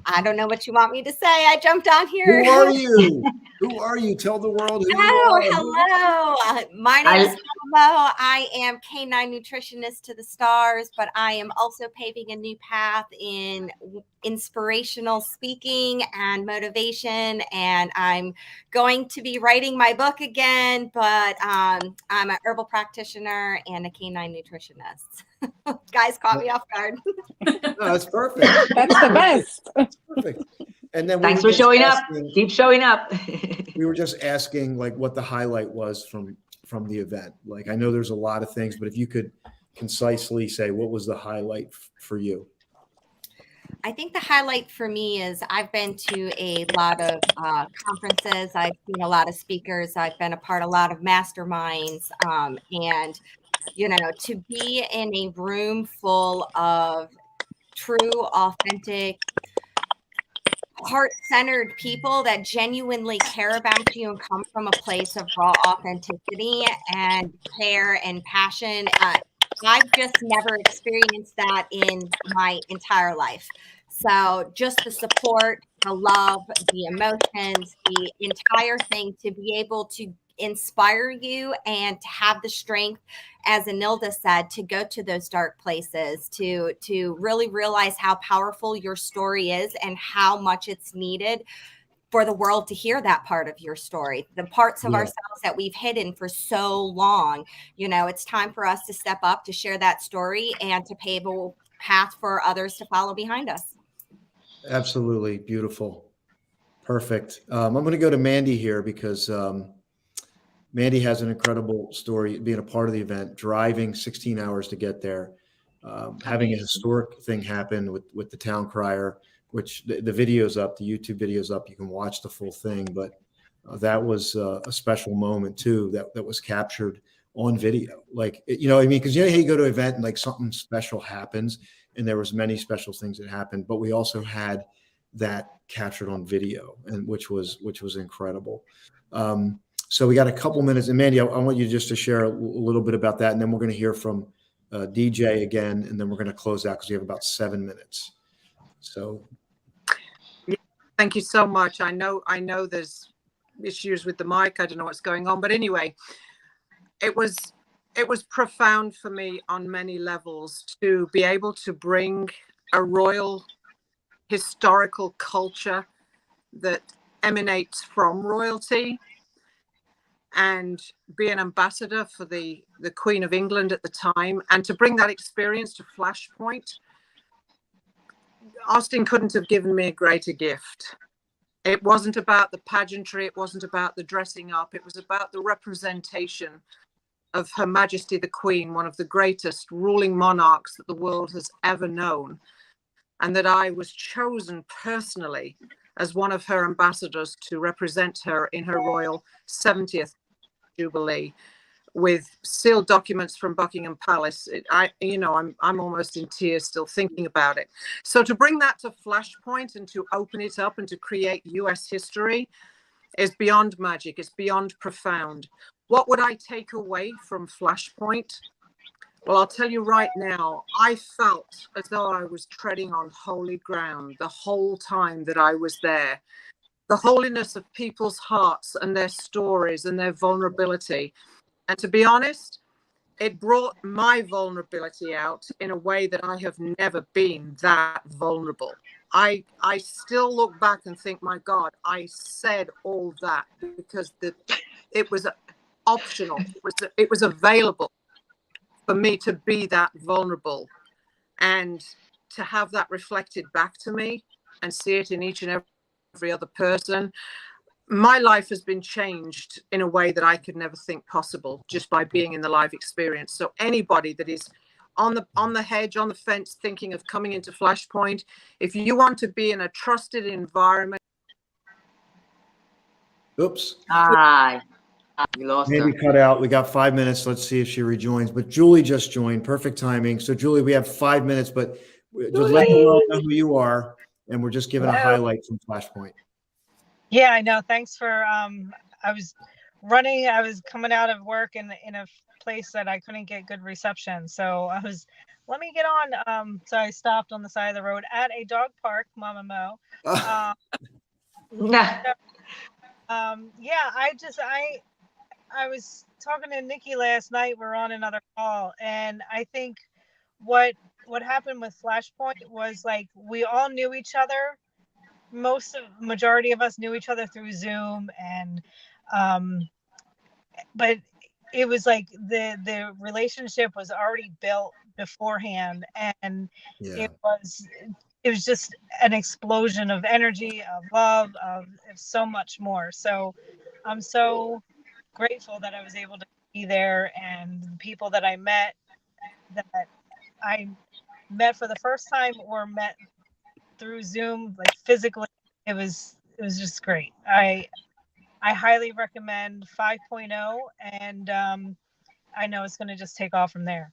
I don't know what you want me to say. I jumped on here. Who are you? Who are you? Tell the world who you are. Hello. My name is Mo. I am K9 nutritionist to the stars, but I am also paving a new path in inspirational speaking and motivation. And I'm going to be writing my book again, but I'm an herbal practitioner and a K9 nutritionist. Guys caught me off guard. No, that's perfect. That's the best. That's perfect. And then thanks for showing up. Keep showing up. We were just asking like what the highlight was from the event. Like, I know there's a lot of things, but if you could concisely say what was the highlight for you? I think the highlight for me is I've been to a lot of conferences. I've seen a lot of speakers. I've been a part of a lot of masterminds. And, you know, to be in a room full of true, authentic, heart-centered people that genuinely care about you and come from a place of raw authenticity and care and passion. I've just never experienced that in my entire life. So just the support, the love, the emotions, the entire thing, to be able to inspire you and to have the strength, as Anilda said, to go to those dark places, to really realize how powerful your story is and how much it's needed for the world to hear that part of your story, the parts of ourselves that we've hidden for so long. You know, it's time for us to step up, to share that story, and to pave a path for others to follow behind us. Absolutely. Beautiful. Perfect. I'm going to go to Mandy here because Mandy has an incredible story, being a part of the event, driving 16 hours to get there, having a historic thing happen with the town crier, which the video's up, the YouTube video's up. You can watch the full thing, but that was a special moment too, that was captured on video. Like, you know what I mean? Because you know how you go to an event and like something special happens, and there was many special things that happened, but we also had that captured on video, and which was incredible. So we got a couple minutes, and Mandy, I want you just to share a little bit about that, and then we're going to hear from DJ again, and then we're going to close out because we have about 7 minutes. So, thank you so much. I know there's issues with the mic. I don't know what's going on, but anyway, it was profound for me on many levels to be able to bring a royal historical culture that emanates from royalty and be an ambassador for the Queen of England at the time, and to bring that experience to Flashpoint. Austin couldn't have given me a greater gift. It wasn't about the pageantry. It wasn't about the dressing up. It was about the representation of Her Majesty the Queen, one of the greatest ruling monarchs that the world has ever known, and that I was chosen personally as one of her ambassadors to represent her in her royal 70th Jubilee, with sealed documents from Buckingham Palace. I'm almost in tears still thinking about it. So to bring that to Flashpoint and to open it up and to create US history is beyond magic. It's beyond profound. What would I take away from Flashpoint? Well, I'll tell you right now, I felt as though I was treading on holy ground the whole time that I was there. The holiness of people's hearts and their stories and their vulnerability. And to be honest, it brought my vulnerability out in a way that I have never been that vulnerable. I still look back and think, my God, I said all that because it was optional. It was available for me to be that vulnerable, and to have that reflected back to me and see it in each and every other person. My life has been changed in a way that I could never think possible just by being in the live experience. So anybody that is on the hedge, on the fence, thinking of coming into Flashpoint, if you want to be in a trusted environment. Oops. We lost Maybe her. cut out. We got 5 minutes. Let's see if she rejoins. But Julie just joined. Perfect timing. So Julie, we have 5 minutes, but just let the world know who you are, and we're just giving a highlight from Flashpoint. Yeah, I know. Thanks for I was coming out of work in a place that I couldn't get good reception. So let me get on. So I stopped on the side of the road at a dog park, Mama Mo. Nah. Yeah, I was talking to Nikki last night. We're on another call, and I think what happened with Flashpoint was like we all knew each other. Majority of us knew each other through Zoom, and but it was like the relationship was already built beforehand, and it was just an explosion of energy, of love, of so much more. So I'm so grateful that I was able to be there, and the people that I met for the first time or met through Zoom, like physically, it was just great. I highly recommend 5.0, and I know it's going to just take off from there.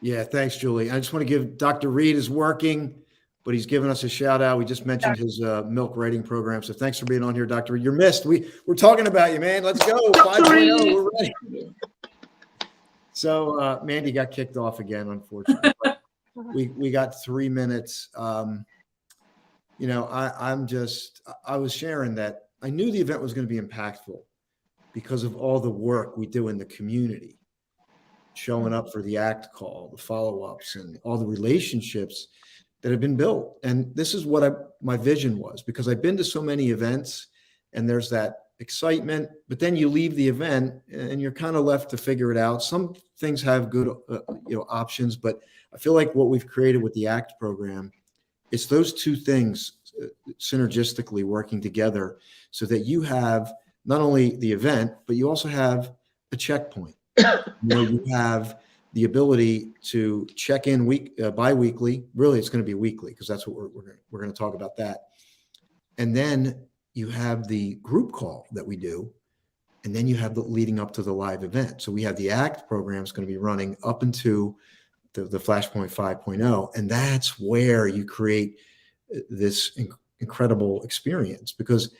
Yeah, thanks, Julie. I just want to give Dr. Reed is working, but he's given us a shout out. We just mentioned his milk writing program. So thanks for being on here, Dr. Reed. You're missed. We're talking about you, man. Let's go. 5.0. We're ready. So Mandy got kicked off again, unfortunately. But we got 3 minutes. You know, I was sharing that I knew the event was going to be impactful because of all the work we do in the community, showing up for the ACT call, the follow-ups, and all the relationships that have been built. And this is what my vision was, because I've been to so many events and there's that excitement, but then you leave the event and you're kind of left to figure it out. Some things have good options, but I feel like what we've created with the ACT program, it's those two things synergistically working together so that you have not only the event, but you also have a checkpoint. You have the ability to check in bi-weekly. Really, it's going to be weekly because that's what we're going to talk about that. And then you have the group call that we do, and then you have the leading up to the live event. So we have the ACT program is going to be running up into the Flashpoint 5.0, and that's where you create this incredible experience. Because,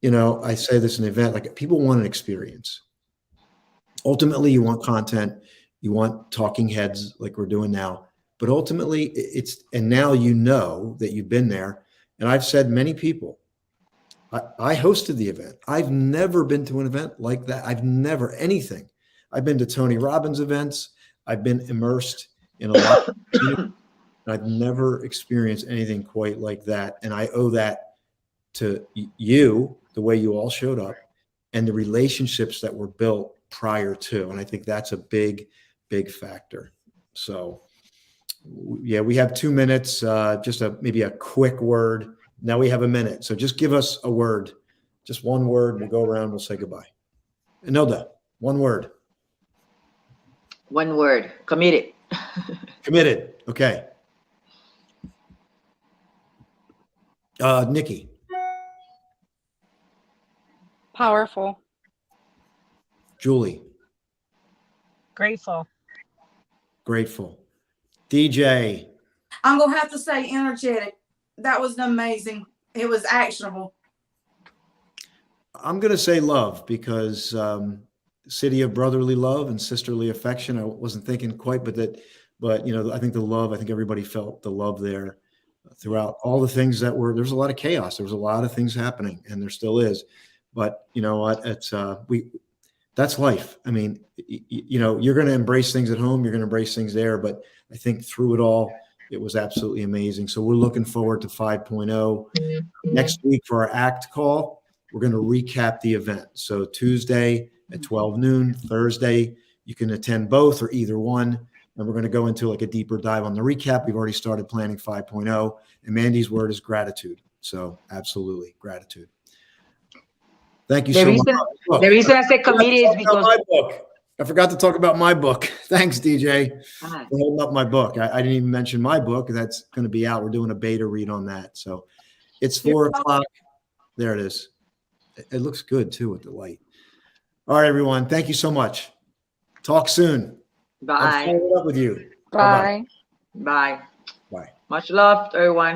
you know, I say this in an event, like people want an experience. Ultimately, you want content, you want talking heads like we're doing now, but ultimately and now you know that you've been there. And I've said many people, I hosted the event. I've never been to an event like that. I've never anything. I've been to Tony Robbins events. I've been immersed in a lot of community. I've never experienced anything quite like that. And I owe that to you, the way you all showed up, and the relationships that were built prior to. And I think that's a big, big factor. So yeah, we have 2 minutes, just maybe a quick word. Now we have a minute. So just give us a word, just one word. We'll go around, we'll say goodbye. Imelda, one word. One word, committed. Committed. Okay. Nikki. Powerful. Julie. Grateful. Grateful. DJ. I'm going to have to say energetic. That was amazing. It was actionable. I'm going to say love, because city of brotherly love and sisterly affection. I wasn't thinking quite, but you know, I think the love, I think everybody felt the love there throughout all the things there's a lot of chaos. There was a lot of things happening, and there still is, but you know what, that's life. I mean, you know, you're going to embrace things at home, you're going to embrace things there, but I think through it all, it was absolutely amazing. So we're looking forward to 5.0 next week for our ACT call. We're going to recap the event. So Tuesday at 12 noon, Thursday, you can attend both or either one. And we're going to go into like a deeper dive on the recap. We've already started planning 5.0, and Mandy's word is gratitude. So absolutely gratitude. Thank you so much. The reason I said committed is because my book. I forgot to talk about my book. Thanks, DJ, for holding up my book. I didn't even mention my book. That's going to be out. We're doing a beta read on that. So it's 4 o'clock. There it is. It looks good too with the light. All right, everyone. Thank you so much. Talk soon. Bye. I'll follow up with you. Bye. Bye. Bye. Much love, everyone.